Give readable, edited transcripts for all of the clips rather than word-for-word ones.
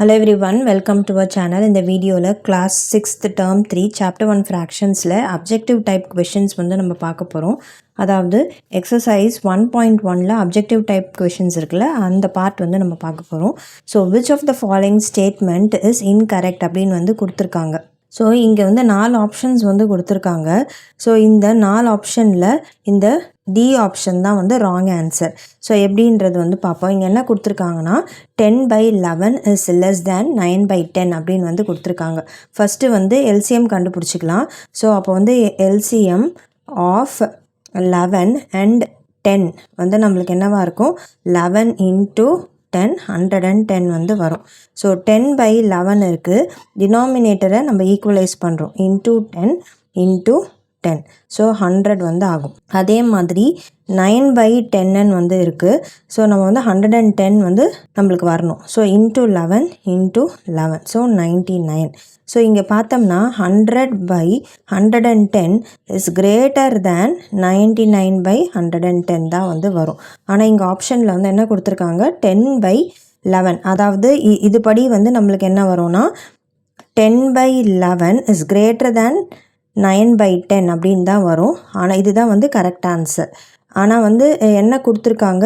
Hello everyone, welcome to our channel. இந்த வீடியோவில் class 6th term 3 chapter 1 fractionsல objective type questions வந்து நம்ம பார்க்க போகிறோம். அதாவது exercise 1.1ல objective type questions இருக்குல்ல, அந்த part வந்து நம்ம பார்க்க போகிறோம். So which of the following statement is incorrect அப்படின்னு வந்து கொடுத்துருக்காங்க. ஸோ இங்கே வந்து 4 ஆப்ஷன்ஸ் வந்து கொடுத்துருக்காங்க. ஸோ இந்த 4 ஆப்ஷனில் இந்த டி ஆப்ஷன் தான் வந்து ராங் ஆன்சர். ஸோ எப்படின்றது வந்து பார்ப்போம். இங்கே என்ன கொடுத்துருக்காங்கன்னா 10/11 இஸ் லெஸ் தேன் 9/10 அப்படின்னு வந்து கொடுத்துருக்காங்க. ஃபஸ்ட்டு வந்து எல்சிஎம் கண்டுபிடிச்சிக்கலாம். ஸோ அப்போ வந்து எல்சிஎம் ஆஃப் 11 அண்ட் 10 வந்து நம்மளுக்கு என்னவாக இருக்கும், 11 into 10 110 வந்து வரும். ஸோ 10/11 இருக்குது, டினாமினேட்டரை நம்ம ஈக்குவலைஸ் பண்ணுறோம், இன்ட்டு 10 இன்ட்டு 10, ஸோ 100 வந்து ஆகும். அதே மாதிரி 9/10 வந்து இருக்குது. ஸோ நம்ம வந்து 110 வந்து நம்மளுக்கு வரணும். So into 11 into 11, so 99. So இங்கே பார்த்தோம்னா 100/110 இஸ் கிரேட்டர் தேன் 99/110 தான் வந்து வரும். ஆனால் இங்கே ஆப்ஷனில் வந்து என்ன கொடுத்துருக்காங்க, 10/11. அதாவது இதுபடி வந்து நம்மளுக்கு என்ன வரும்னா 10/11 இஸ் கிரேட்டர் தேன் 9/10 அப்படின்னு தான் வரும். ஆனால் இதுதான் வந்து கரெக்ட் ஆன்சர். ஆனால் வந்து என்ன கொடுத்துருக்காங்க,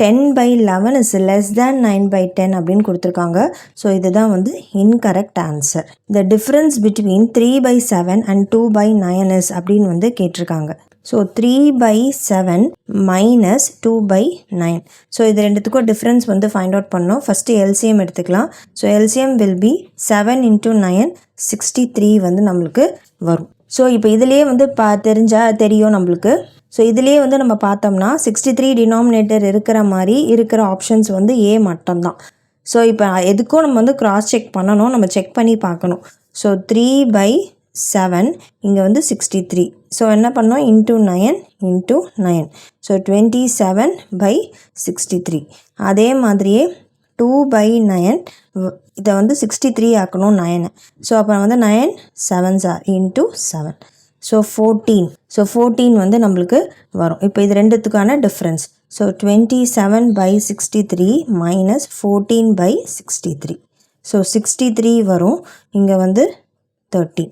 10/11 இஸ் லெஸ் தேன் 9/10 அப்படின்னு கொடுத்துருக்காங்க. ஸோ இதுதான் வந்து incorrect answer. The difference between 3/7 and 2/9 is அப்படின்னு வந்து கேட்டிருக்காங்க. So 3/7 minus 2/9. ஸோ இது ரெண்டுத்துக்கும் டிஃப்ரென்ஸ் வந்து ஃபைண்ட் அவுட் பண்ணோம். ஃபஸ்ட்டு எல்சிஎம் எடுத்துக்கலாம். So LCM will be 7 into 9 63 வந்து நம்மளுக்கு வரும். ஸோ இப்போ இதிலே வந்து தெரியும் நம்மளுக்கு. ஸோ இதிலே வந்து நம்ம பார்த்தோம்னா 63 டினாமினேட்டர் இருக்கிற மாதிரி இருக்கிற ஆப்ஷன்ஸ் வந்து ஏ மட்டும்தான். ஸோ இப்போ எதுக்கும் நம்ம வந்து கிராஸ் செக் பண்ணணும், நம்ம செக் பண்ணி பார்க்கணும். ஸோ 3/7 இங்கே வந்து 63. ஸோ என்ன பண்ணோம், இன்ட்டு 9 இன்ட்டு 9, ஸோ 27/63. அதே மாதிரியே 2/9 இதை வந்து 63 ஆக்கணும் 9. ஸோ அப்போ வந்து 9 7s are into 7, so 14. So 14 வந்து நம்மளுக்கு வரும். இப்போ இது ரெண்டுத்துக்கான டிஃப்ரென்ஸ். ஸோ 27/63 மைனஸ் 14/63, ஸோ 63 வரும். இங்கே வந்து 13.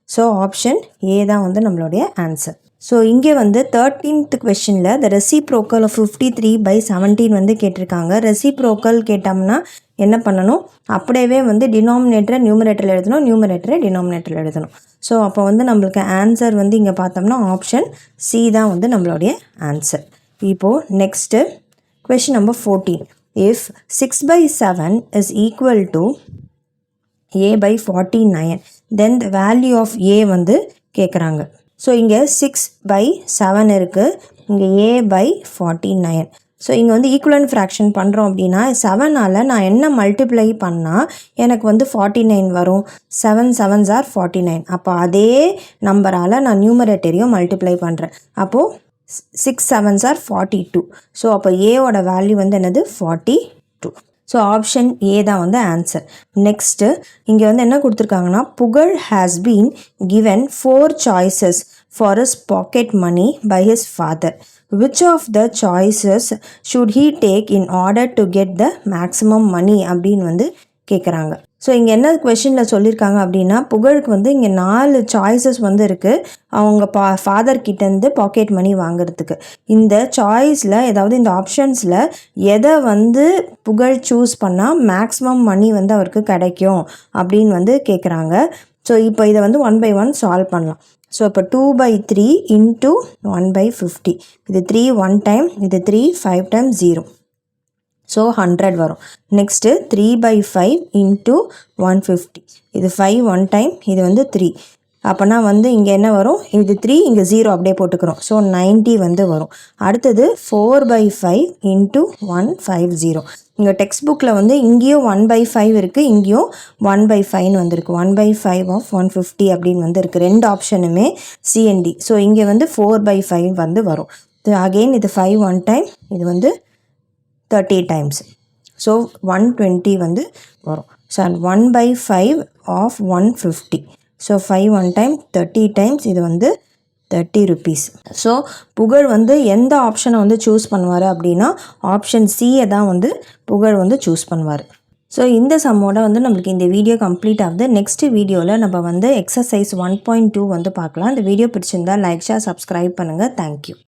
ஸோ ஆப்ஷன் ஏ தான் வந்து நம்மளுடைய ஆன்சர். ஸோ இங்கே வந்து 13th கொஷனில் த ரெசிப்ரோக்கல் ஆஃப் 53/17 வந்து கேட்டிருக்காங்க. ரெசிப்ரோக்கல் கேட்டோம்னா என்ன பண்ணணும், அப்படியே வந்து டினாமினேட்டரை நியூமரேட்டரில் எழுதணும், நியூமரேட்டரை டினாமினேட்டரில் எழுதணும். ஸோ அப்போ வந்து நம்மளுக்கு ஆன்சர் வந்து இங்கே பார்த்தோம்னா ஆப்ஷன் சி தான் வந்து நம்மளுடைய ஆன்சர். இப்போது next question number 14. If 6/7 is equal to a/49, then the value of A வந்து கேட்குறாங்க. ஸோ இங்கே 6/7 இருக்குது, இங்கே a/49. ஸோ இங்கே வந்து ஈக்குவலன்ட் ஃப்ராக்ஷன் பண்ணுறோம் அப்படின்னா 7ஆல் நான் என்ன மல்டிப்ளை பண்ணால் எனக்கு வந்து 49 வரும். 7 7s are 49. அப்போ அதே நம்பரால் நான் நியூமரேட்டரையும் மல்டிப்ளை பண்ணுறேன். அப்போது 6 7s are 42. ஸோ அப்போ ஏவோட வேல்யூ வந்து என்னது, 42. ஸோ ஆப்ஷன் ஏ தான் வந்து ஆன்சர். நெக்ஸ்ட்டு இங்கே வந்து என்ன கொடுத்துருக்காங்கன்னா, புகழ் has been given 4 choices for his pocket money by his father. Which of the choices should he take in order to get the maximum money அப்படின்னு வந்து கேட்குறாங்க. ஸோ இங்கே என்ன கொஷனில் சொல்லியிருக்காங்க அப்படின்னா, புகழுக்கு வந்து இங்கே 4 சாய்ஸஸ் வந்து இருக்குது அவங்க ஃபாதர் கிட்டேருந்து பாக்கெட் மணி வாங்குறதுக்கு. இந்த சாய்ஸில் ஏதாவது இந்த ஆப்ஷன்ஸில் எதை வந்து புகழ் சூஸ் பண்ணால் மேக்ஸிமம் மணி வந்து அவருக்கு கிடைக்கும் அப்படின்னு வந்து கேட்குறாங்க. ஸோ இப்போ இதை வந்து 1/1 சால்வ் பண்ணலாம். ஸோ இப்போ 2/3 இன்ட்டு 1/50. இது 3 1 டைம், இது 3 5 டைம் 0, ஸோ 100 வரும். Next 3/5 into 150. இது 5 1 டைம், இது வந்து 3. அப்போனா வந்து இங்கே என்ன வரும், இது 3 இங்கே 0 அப்படியே போட்டுக்கிறோம். ஸோ 90 வந்து வரும். அடுத்தது 4/5 இன்ட்டு 150. இங்கே டெக்ஸ்ட் புக்கில் வந்து இங்கேயும் 1/5 இருக்குது, இங்கேயும் 1/5 வந்திருக்கு. 1/5 ஆஃப் 150 அப்படின்னு வந்து இருக்குது. ரெண்டு ஆப்ஷனுமே சிஎன்டி. ஸோ இங்கே வந்து 4/5 வந்து வரும். அகெயின் இது 5 1 டைம், இது வந்து 30 டைம்ஸ், ஸோ 120 வந்து வரும். So 1/5 of 150. So 5 1 time 30 times, இது வந்து 30 rupees. ஸோ புகழ் வந்து எந்த ஆப்ஷனை வந்து சூஸ் பண்ணுவார் அப்படின்னா ஆப்ஷன் சியை தான் வந்து புகழ் வந்து சூஸ் பண்ணுவார். ஸோ இந்த சம்மோட வந்து நம்மளுக்கு இந்த வீடியோ கம்ப்ளீட் ஆகுது. நெக்ஸ்ட் வீடியோவில் நம்ம வந்து எக்ஸசைஸ் 1.2 வந்து பார்க்கலாம். இந்த வீடியோ பிடிச்சிருந்தா லைக், ஷேர், சப்ஸ்கிரைப் பண்ணுங்கள். தேங்க்யூ.